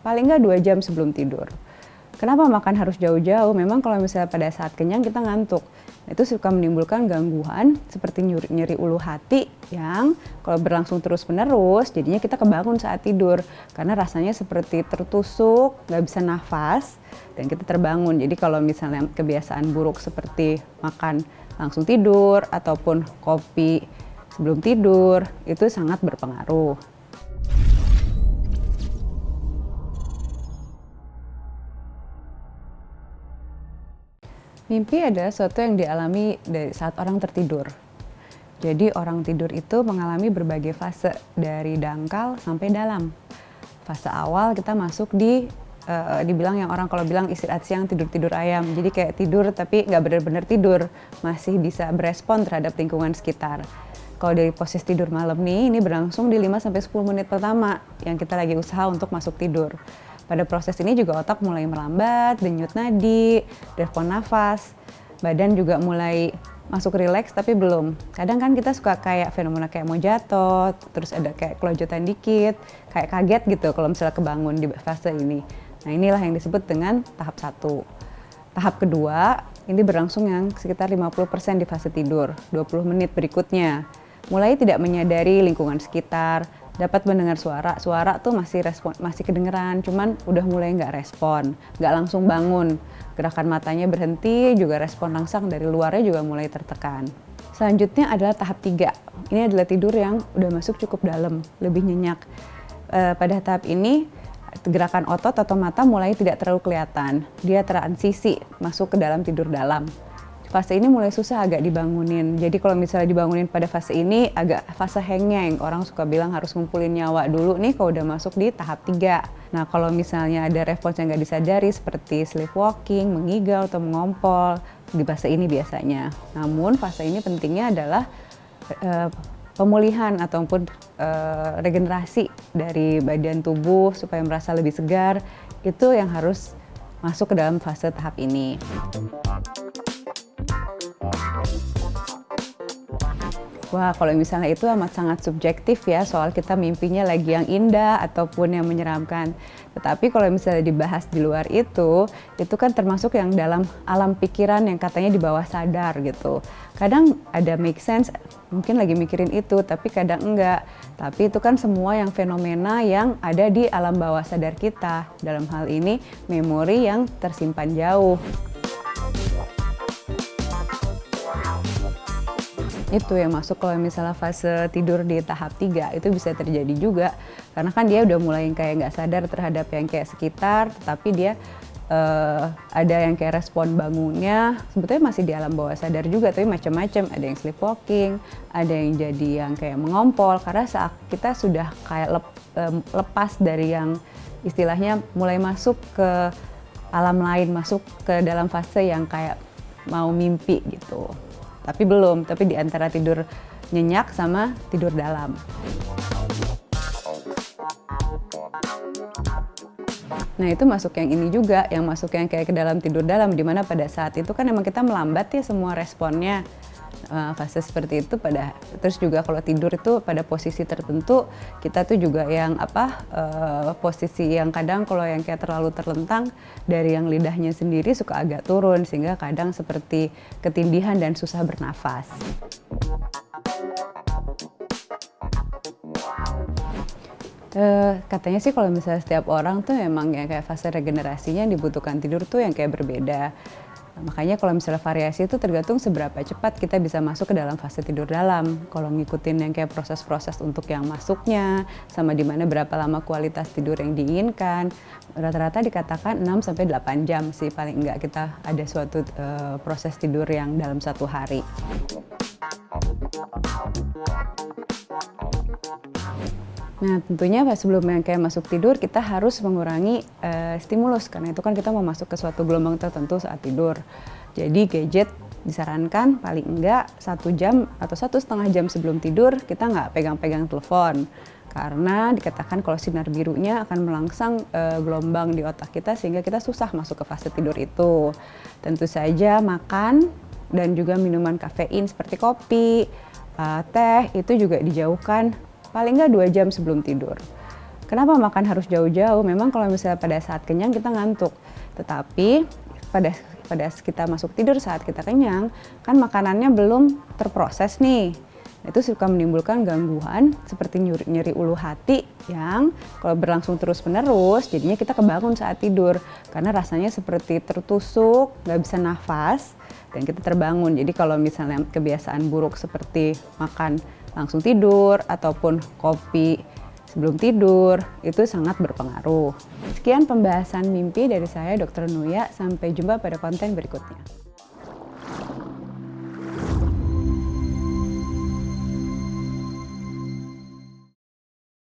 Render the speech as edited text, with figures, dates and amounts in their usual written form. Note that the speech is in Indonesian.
paling nggak 2 jam sebelum tidur. Kenapa makan harus jauh-jauh? Memang kalau misalnya pada saat kenyang kita ngantuk. Itu suka menimbulkan gangguan seperti nyeri ulu hati yang kalau berlangsung terus-menerus jadinya kita kebangun saat tidur. Karena rasanya seperti tertusuk, nggak bisa nafas, dan kita terbangun. Jadi kalau misalnya kebiasaan buruk seperti makan langsung tidur ataupun kopi sebelum tidur, itu sangat berpengaruh. Mimpi adalah sesuatu yang dialami dari saat orang tertidur. Jadi orang tidur itu mengalami berbagai fase dari dangkal sampai dalam. Fase awal kita masuk dibilang yang orang kalau bilang istirahat siang tidur-tidur ayam. Jadi kayak tidur tapi nggak benar-benar tidur, masih bisa berespon terhadap lingkungan sekitar. Kalau dari posisi tidur malam nih, ini berlangsung di 5-10 menit pertama yang kita lagi usaha untuk masuk tidur. Pada proses ini juga otak mulai melambat, denyut nadi, respon nafas, badan juga mulai masuk rileks tapi belum. Kadang kan kita suka kayak fenomena kayak mau jatuh, terus ada kayak kelojotan dikit, kayak kaget gitu kalau misalnya kebangun di fase ini. Nah inilah yang disebut dengan tahap 1. Tahap kedua, ini berlangsung yang sekitar 50% di fase tidur, 20 menit berikutnya. Mulai tidak menyadari lingkungan sekitar, dapat mendengar suara tuh masih kedengeran, cuman udah mulai nggak respon, nggak langsung bangun. Gerakan matanya berhenti, juga respon langsung dari luarnya juga mulai tertekan. Selanjutnya adalah tahap 3. Ini adalah tidur yang udah masuk cukup dalam, lebih nyenyak. Pada tahap ini, gerakan otot atau mata mulai tidak terlalu kelihatan. Dia transisi masuk ke dalam tidur dalam. Fase ini mulai susah agak dibangunin. Jadi kalau misalnya dibangunin pada fase ini agak fase hengeng. Orang suka bilang harus ngumpulin nyawa dulu nih kalau udah masuk di tahap 3. Nah kalau misalnya ada respons yang nggak disadari seperti sleepwalking, mengigau atau mengompol di fase ini biasanya. Namun fase ini pentingnya adalah pemulihan ataupun regenerasi dari badan tubuh supaya merasa lebih segar. Itu yang harus masuk ke dalam fase tahap ini. Wah, kalau misalnya itu amat sangat subjektif ya, soal kita mimpinya lagi yang indah ataupun yang menyeramkan. Tetapi kalau misalnya dibahas di luar itu kan termasuk yang dalam alam pikiran yang katanya di bawah sadar gitu. Kadang ada make sense, mungkin lagi mikirin itu, tapi kadang enggak. Tapi itu kan semua yang fenomena yang ada di alam bawah sadar kita. Dalam hal ini, memori yang tersimpan jauh. Itu yang masuk kalau misalnya fase tidur di tahap 3 itu bisa terjadi juga karena kan dia udah mulai kayak nggak sadar terhadap yang kayak sekitar, tetapi dia ada yang kayak respon bangunnya sebetulnya masih di alam bawah sadar juga, tapi macam-macam, ada yang sleepwalking, ada yang jadi yang kayak mengompol karena saat kita sudah kayak lepas dari yang istilahnya mulai masuk ke alam lain, masuk ke dalam fase yang kayak mau mimpi gitu. Tapi belum, tapi di antara tidur nyenyak sama tidur dalam. Nah itu masuk yang ini juga, yang masuk yang kayak ke dalam tidur dalam, dimana pada saat itu kan emang kita melambat ya semua responnya. Fase seperti itu terus juga kalau tidur itu pada posisi tertentu kita tuh juga yang posisi yang kadang kalau yang kayak terlalu terlentang dari yang lidahnya sendiri suka agak turun sehingga kadang seperti ketindihan dan susah bernafas. Katanya sih kalau misalnya setiap orang tuh emang yang kayak fase regenerasinya yang dibutuhkan tidur tuh yang kayak berbeda. Makanya kalau misalnya variasi itu tergantung seberapa cepat kita bisa masuk ke dalam fase tidur dalam. Kalau ngikutin yang kayak proses-proses untuk yang masuknya, sama di mana berapa lama kualitas tidur yang diinginkan, rata-rata dikatakan 6-8 jam sih paling enggak kita ada suatu proses tidur yang dalam satu hari. Nah tentunya sebelum yang kayak masuk tidur kita harus mengurangi stimulus karena itu kan kita mau masuk ke suatu gelombang tertentu saat tidur. Jadi gadget disarankan paling enggak 1 jam atau 1,5 jam sebelum tidur kita nggak pegang-pegang telepon. Karena dikatakan kalau sinar birunya akan melangsang gelombang di otak kita sehingga kita susah masuk ke fase tidur itu. Tentu saja makan dan juga minuman kafein seperti kopi, teh itu juga dijauhkan paling nggak 2 jam sebelum tidur. Kenapa makan harus jauh-jauh? Memang kalau misalnya pada saat kenyang kita ngantuk, tetapi pada kita masuk tidur saat kita kenyang, kan makanannya belum terproses nih. Itu suka menimbulkan gangguan seperti nyeri ulu hati yang kalau berlangsung terus-menerus jadinya kita kebangun saat tidur karena rasanya seperti tertusuk, nggak bisa nafas dan kita terbangun. Jadi kalau misalnya kebiasaan buruk seperti makan langsung tidur ataupun kopi sebelum tidur itu sangat berpengaruh. Sekian pembahasan mimpi dari saya Dr. Nuya, sampai jumpa pada konten berikutnya.